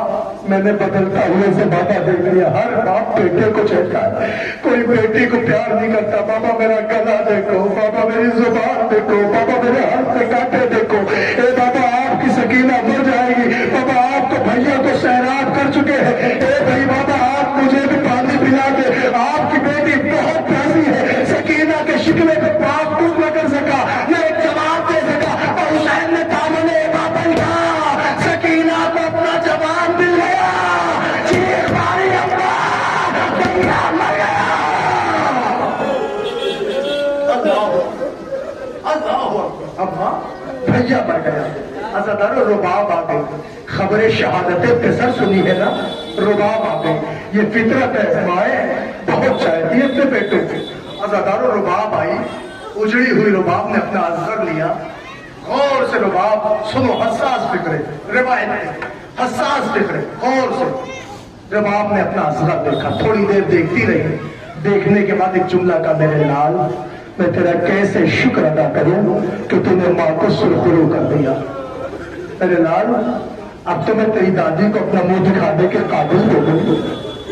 میں نے بدلتا ہوئے سے بابا دیکھ لیا. ہر باپ بیٹے کو چاہتا ہے کوئی بیٹی کو پیار نہیں کرتا. بابا میرا گلا دیکھو بابا میری زبان دیکھو بابا میرے ہاتھ سے کانٹے دیکھو. اے بابا آپ کی سکینہ مر جائے گی. بابا آپ تو بھیا کو سیراب کر چکے ہیں. اے بھائی بابا آپ مجھے بھی پانی پلا دے. آپ کی بیٹی بہت پیاری ہے. سکینہ کے شکوے کو پاک کچھ نہ کر سکا نہ ایک جواب دے سکا اور حسین نے دامن بابا لیا. سکینہ کو اپنا جواب مل گیا. چیخ ماری ابا بھیا مر گیا. ابا بھیا مر گیا. عزادار رباب آ گئی. خبر شہادت پسر سنی ہے نا رباب آ گئی. یہ فطرت ہے مائیں بہت چاہتی ہے اپنے بیٹوں کو. عزادار رباب آئی. اجڑی ہوئی رباب نے اپنا اصغر لیا. غور سے رباب سنو حساس فکرے روایت حساس فکرے غور سے. رباب نے اپنا اصغر دیکھا. تھوڑی دیر دیکھتی رہی. دیکھنے کے بعد ایک جملہ کا میرے لال میں تیرا کیسے شکر ادا کروں کہ تو نے ماں کو سرخرو کر دیا. میرے لال اب تو میں تیری دادی کو اپنا منہ دکھانے کے قابل ہو گئی.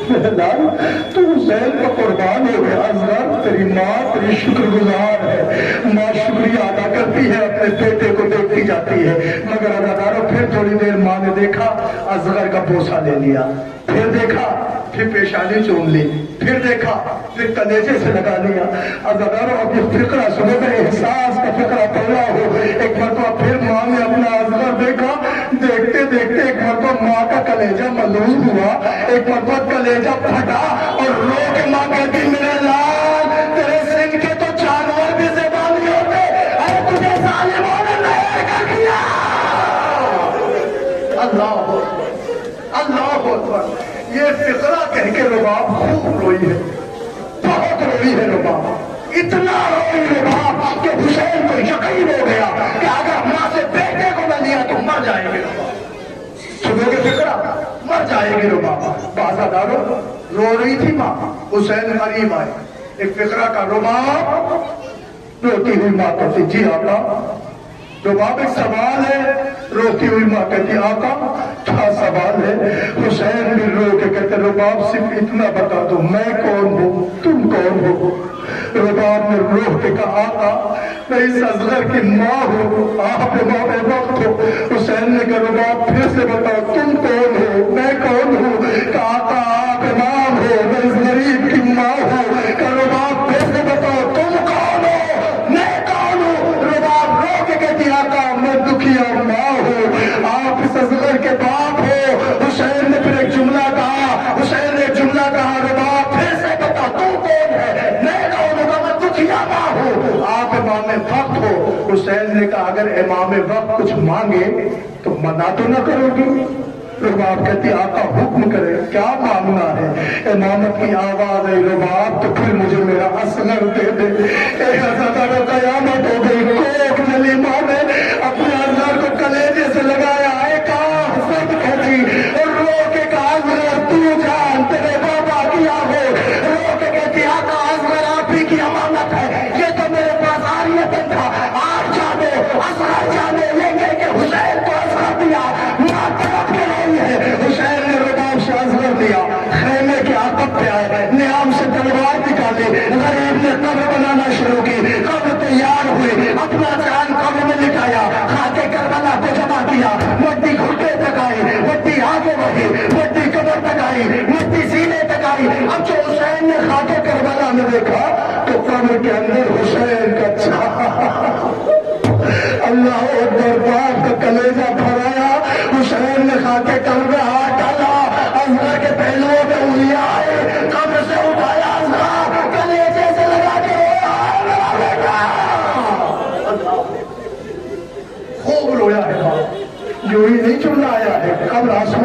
میرے لال تو حسین کا قربان ہو گیا. اصغر تیری ماں تیری شکر گزار ہے. ماں شکریہ ادا کرتی ہے اپنے بیٹے کو دیکھتی جاتی ہے. مگر عزاداروں پھر تھوڑی دیر ماں نے دیکھا اصغر کا بوسہ لے لیا. پھر دیکھا پھر پیشانی چوم لی. پھر دیکھا پھر کلیجے سے لگا لیا. عزاداروں اب یہ فقرہ سنو میں احساس کا فقرہ پڑھ رہا ہو. ایک مرتبہ پھر ماں نے اپنا اصغر دیکھا. دیکھتے دیکھتے ایک مرتبہ ماں کا کلیجہ ملوث ہوا. ایک مرتبہ کلیجہ پھٹا اور رو کے ماں کہتی میرے لال تیرے سنگ کے تو جانور بھی زبان نہیں ہوتے. اے تجھے ظالموں نے نہیں کر دیا. اللہ اللہ اکبر. یہ فقرہ کہہ کے رباب خوب روئی ہے. بہت روئی ہے رباب. اتنا روئی رباب کہ حسین کو یقین ہو گیا کہ اگر ماں سے بیٹے کو نہ لیا تو مر جائیں گے. سنو گے فقرہ مر جائے گی رباب. بازاداروں رو رہی تھی ماں. حسین قریب آئے. ایک فقرہ کا رباب روتی ہوئی ماں کہتی جی آقا. رباب ایک سوال ہے. روتی ہوئی ماں کہتی آقا کیا سوال ہے. حسین بھی رو کے کہتے رباب صرف اتنا بتا دو میں کون ہوں تم کون ہو. رباب نے رو کے کہا آقا میں اس اصغر کی ماں ہوں آپ امام وقت ہو. حسین نے کہا رباب پھر سے بتاؤ تم کون ہو میں کون ہوں. کہا آقا آپ امام ہو میں اس غریب کی ماں ہوں. کہا رباب پھر سے بتاؤ تم کون ہو میں کون ہوں. رباب رو کے کہتی آقا میں دکھیا ماں ہوں آپ اس اصغر کے باپ ہو. حسین نے پھر ایک جملہ کہا. حسین نے ایک جملہ کہا رباب پھر سے بتا تم کون ہے میں کون ہوں. میں دکھیا ماں ہوں آپ امام وقت ہو. حسین نے کہا اگر امام وقت کچھ مانگے تو منع تو نہ کرو گی. رباب کہتی آقا حکم کرے کیا مانگنا ہے. امامت کی آواز ہے رباب تو پھر مجھے میرا اصغر دے دے. اے عزاداروں قیامت ہو گئی. کوک نلی ماں نے اپنے اصغر کو کلیجے سے لگایا. ایک آہ سب کھچی اور رو کے کہا اصغر تو جان تیرے بابا کیا ہو. رو کے کہتی آقا اصغر آپ ہی کی امانت ہے. یہ تو میرے پاس آریت تھا آپ جانے اصغر جانے لے گئے کہ حسین کو اصغر دیا. ماں تڑپ کے روئی ہے. حسین نے رباب سے اصغر دیا. خیمے کے عقب پہ آئے. نیام سے تلوار نکالی. غریب نے قبر بنانا شروع کی. قبر تیار ہوئی. اپنا جان قبر میں لٹایا. خاکے کربلا کو جمع کیا. مٹی گھٹنے تک آئی. مٹی آگے بڑھی. مٹی قبر تک آئی. مٹی سینے تک آئی. اب جو حسین نے خاکے کربلا میں دیکھا تو قبر کے اندر حسین کا اللہ اکبر. باپ کا کلیجہ بھرایا. حسین نے خاکے قبر میں ہاتھ ڈالا. اصغر کے پہلوؤں پہ انگلیاں آئے. قبر سے اٹھایا اصغر کلیجے سے لگا کے رویا.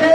6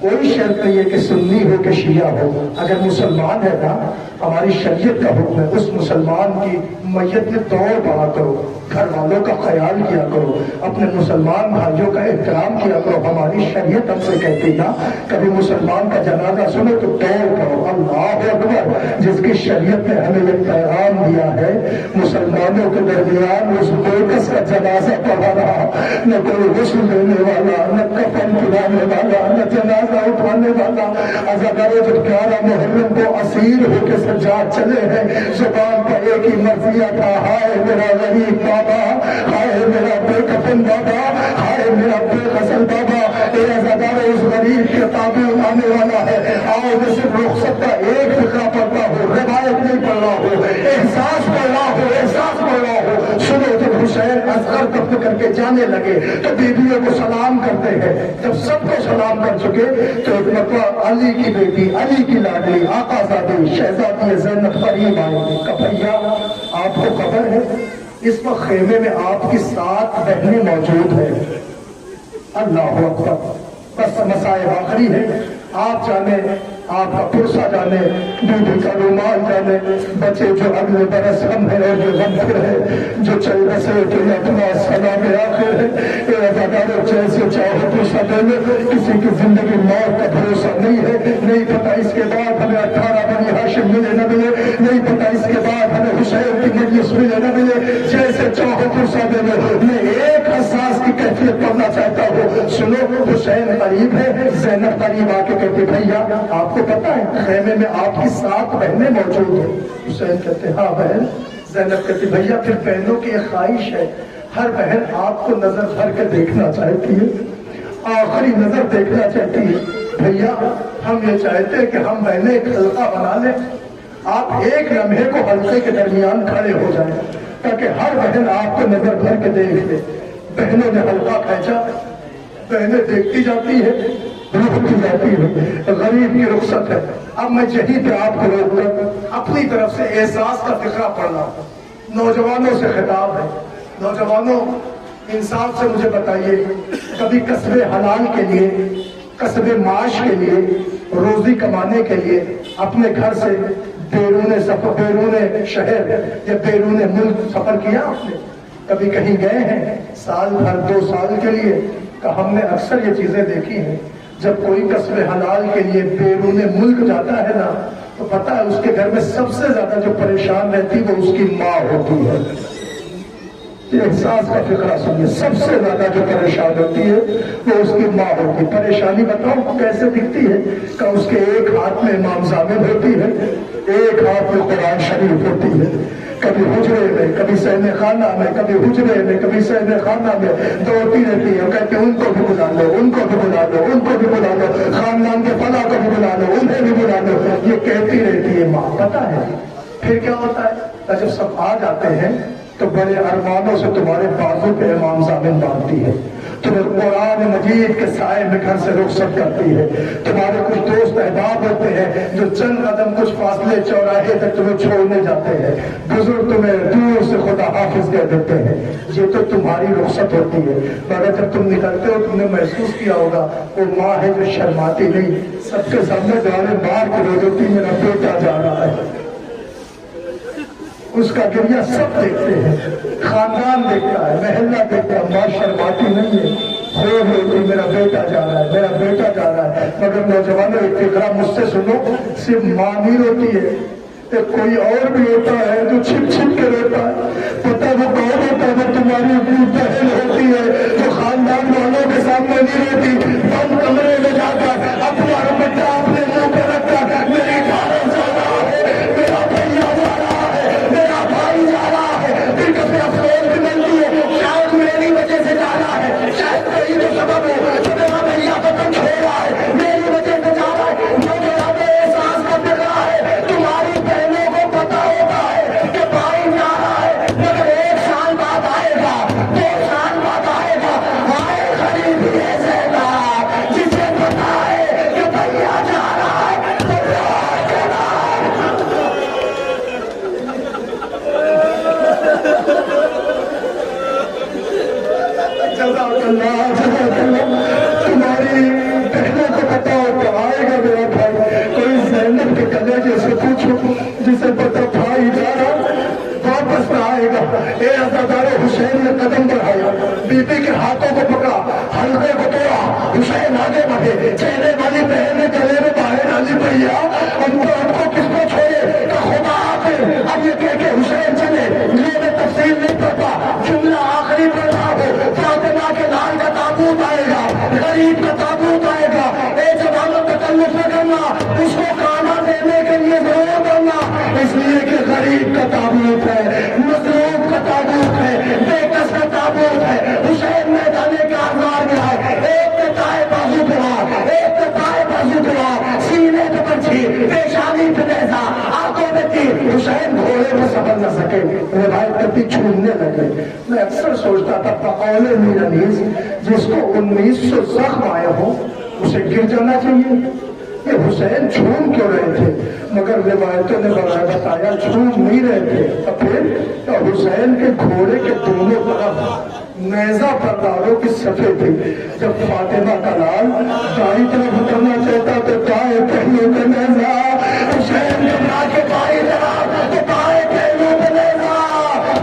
کوئی شرط نہیں ہے کہ سنی ہو کہ شیعہ ہو، اگر مسلمان ہے نا، ہماری شریعت کا حکم ہے اس مسلمان کی میت میں دوڑ پڑا کرو، گھر والوں کا خیال کیا کرو، اپنے مسلمان بھائیوں کا احترام کیا کرو۔ ہماری شریعت ہم سے کہتی نا، کبھی مسلمان کا جنازہ سنو تو دوڑ کرو۔ اللہ اکبر! جس کی شریعت نے ہمیں یہ پیغام دیا ہے، مسلمانوں کے درمیان اس بےکس کا جنازہ پڑھا رہا، نہ کوئی غسل دینے والا، نہ کفن پلانے والا، نہ جنازہ اٹھانے والا۔ عزاداروں جب 11 محرم کو اسیر ہو کے سجاد چلے ہیں، زبان پر ایک ہی مرضیہ تھا، ہائے میرا غریب بابا، ہائے میرا بے کفن بابا، ہائے میرا بے غسل بابا۔ اے عزاداروں، اس غریب کے تابع آنے والا ہے، آؤ میں صرف رخصت کا ایک فقرہ پڑھتا ہوں، روایت نہیں پڑھ رہا ہوں، احساس پڑھ رہا ہوں، احساس پڑھ رہا ہوں۔ سنو، جب حسین اصغر دفن کر کے جانے لگے تو بیویوں کو سلام کرتے ہیں، جب سب کو سلام کر چکے تو ایک مرتبہ علی کی بیٹی، علی کی لاڈلی، آقا زادی شہزادی زینب قریب آئی کہ بھیا آپ کو خبر ہے اس وقت خیمے میں آپ کی 7 بہنیں موجود ہیں۔ اللہ اکبر! بس مسائل آخری ہے، آپ جانے، آپ کا پرسہ جانے، بیوی کا رومال جانے، بچے جو اگلے برس ہم ہیں اور جو غم پھر ہے، جو چل بسے تو یہ اپنا سلام آخر ہے۔ اے عزاداروں، جیسے چاہو پرسہ دے لو، کسی کی زندگی موت کا بھروسہ نہیں ہے، نہیں پتا اس کے بعد ہمیں 18 بنی ہاشم ملے نہ ملے، نہیں پتا اس کے بعد ہمیں حسین کی مجلس ملے نہ ملے، جیسے چاہو پرسہ دے لو۔ میں ایک حساس کی کیفیت پڑھنا چاہتا ہوں، سنو، حسین قریب ہے، زینب قریب آ کے کہتے بھیا آپ کو پتا ہے خیمے میں آپ کی 7 بہنیں موجود ہیں؟ حسین کہتے ہاں بہن۔ زینب کہتی بھیا پھر بہنوں کی ایک خواہش ہے، ہر بہن آپ کو نظر بھر کے دیکھنا چاہتی ہے، آخری نظر دیکھنا چاہتی ہے۔ بھیا ہم یہ چاہتے ہیں کہ ہم بہنیں ایک حلقہ بنا لیں، آپ ایک لمحے کو حلقے کے درمیان کھڑے ہو جائیں تاکہ ہر بہن آپ کو نظر بھر کے دیکھ لے۔ بہنوں نے حلقہ کھینچا، بہنیں دیکھتی جاتی ہے، رکتی جاتی ہے، غریب کی رخصت ہے۔ اب میں یہیں پہ آپ کو روک کر اپنی طرف سے احساس کا فقرہ پڑھنا ہوں۔ نوجوانوں سے خطاب ہے، نوجوانوں انصاف سے مجھے بتائیے، کبھی کسب حلال کے لیے، کسب معاش کے لیے، روزی کمانے کے لیے اپنے گھر سے بیرون سفر، بیرون شہر یا بیرون ملک سفر کیا آپ نے؟ کبھی کہیں گئے ہیں سال بھر 2 سال کے لیے؟ کہ ہم نے اکثر یہ چیزیں دیکھی ہیں، جب کوئی کسب حلال کے لیے بیرون ملک جاتا ہے نا تو پتہ ہے اس کے گھر میں سب سے زیادہ جو پریشان رہتی وہ اس کی ماں ہوتی ہے۔ یہ احساس کا فقرہ سنیے، سب سے زیادہ جو پریشان ہوتی ہے وہ اس کی ماں ہوتی ہے۔ پریشانی بتاؤ کیسے دکھتی ہے؟ کہ اس کے ایک ہاتھ میں امام زامن ہوتی ہے، ایک ہاتھ میں قرآن شریف ہوتی ہے، کبھی حجرے میں، کبھی سہن خانہ میں، کبھی حجرے میں، کبھی سہن خانہ میں دوڑتی رہتی ہے، کہتے ہیں ان کو بھی بلا لو، ان کو بھی بلا لو، ان کو بھی بلا لو، خاندان کے فلاں کو بھی بلا لو، انہیں بھی بلا لو، یہ کہتی رہتی ہے ماں۔ پتہ ہے پھر کیا ہوتا ہے؟ جب سب آ جاتے ہیں تو بڑے ارمانوں سے تمہارے بازو پہ امام زامن باندھتی ہے، تمہیں قرآن مجید کے سائے میں گھر سے رخصت کرتی ہے۔ تمہارے کچھ دوست احباب ہوتے ہیں جو چند قدم کچھ فاصلے چوراہے تک تمہیں چھوڑنے جاتے ہیں، بزرگ تمہیں دور سے خدا حافظ کہہ دیتے ہیں، یہ تو تمہاری رخصت ہوتی ہے۔ مگر جب تم نکلتے ہو تم نے محسوس کیا ہوگا وہ ماں ہے جو شرماتی نہیں، سب کے سامنے گانے مار کے رو دیتی میرا بیٹا جا رہا ہے، اس کا گریہ سب دیکھتے ہیں، خاندان دیکھتا ہے، محلہ دیکھتا ہے، ماں شرماتی نہیں ہے، رو ہوتی میرا بیٹا جا رہا ہے، میرا بیٹا جا رہا ہے۔ مگر نوجوانوں ایک فقرہ مجھ سے سنو، صرف ماں نہیں روتی ہے، ایک کوئی اور بھی ہوتا ہے جو چھپ چھپ کے روتا ہے۔ پتہ وہ کون ہوتا ہے؟ وہ تمہاری اپنی بہن ہوتی ہے جو خاندان والوں کے سامنے نہیں روتی، بند کمرے میں جا کر اپنا دوپٹہ اپنے منہ پہ رکھ کر میری بہن جا رہا ہے، میرا بھیا جا رہا ہے، میرا بھائی جا رہا ہے، پھر کبھی افسوس بھی ملتی ہے شاید میری وجہ سے جا رہا ہے، شاید کوئی تو سبب ہے جو میرا بھیا پتن چھوڑ رہا ہے، میری وجہ سے جا رہا ہے۔ جو میرا بے احساس کا دل رہا ہے، تمہاری بہنوں کو پتا ہوتا ہے کہ بھائی جا رہا ہے، مگر 1 سال بعد آئے گا، 2 سال بعد آئے گا، آئے غریبی ہے زیادہ، جسے پتا شہرے والی بہن نے گلے میں باہر ڈالی بھیا ان کو کس کو چھوڑے کہ خدا پہ اب یہ کہہ کے حسین چلے یہ میں تفصیل نہیں پڑتا جملہ آخری پڑھ رہا ہو فاطمہ کے لال کا تابوت آئے گا غریب کا تابوت آئے گا اے جوانوں تکلف نہ کرنا اس کو کھانا دینے کے لیے ضرور کرنا اس لیے کہ غریب کا تابوت ہے مظلوم کا تابوت ہے بے کس کا تابوت ہے حسین میدان کے آزار میں آئے ایک کے تائے بازو پہ ایک کے تائے بازو پہ سینے پہ پنچھی پیشانی پہ نیزہ آنکھوں میں تیر حسین گھوڑے میں سبر نہ سکے روایت کرتی چھوڑنے لگے میں اکثر سوچتا تھا بقول میرانیز جس کو 1900 زخم آئے ہوں اسے گر جانا چاہیے یہ حسین چھوم کیوں رہے تھے مگر روایتوں نے بتایا چھوم نہیں رہے تھے اور پھر حسین کے گھوڑے کے دونوں طرف نیزہ پرداروں کی صفے تھی جب فاطمہ کا لال دائیں طرف اترنا چاہتا تو دائیں پہلو کا نیزہ حسین گھبرا کے بائیں طرف تو بائیں پہلو کا نیزہ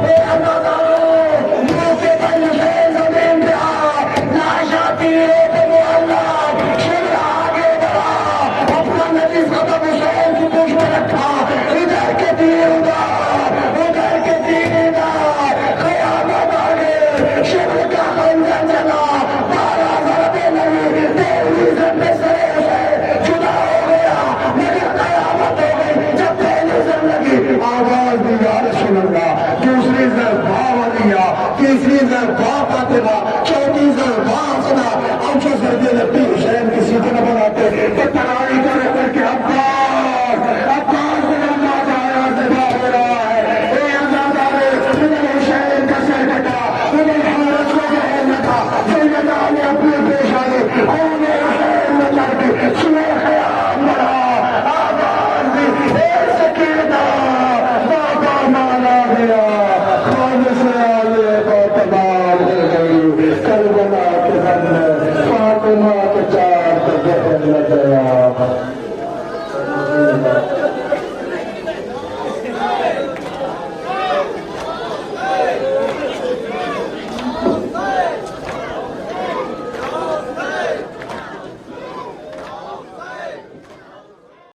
اے عزادارو منہ کے بل حسین زمین پہ آ لاش آتی ہے تو معلق شمع آگے بڑھا اپنا نفس ختم حسین کی پوچھ میں رکھا ادھر کے تیر ادھر کے تیر ادھر قیامت آگے شمع کا خنجر چلا 12 ضربیں لگی 13 ضربے سرے حسین جدا ہو گیا مگر قیامت ہو گئی جب پہلی ضرب لگی آواز دی یا رسول اللہ دوسری ضرب والیہ تیسری ضرب فاطمہ چوتھی ضرب حسنہ اب جو ضربیں لگتی حسین کسی کو نہ بناتے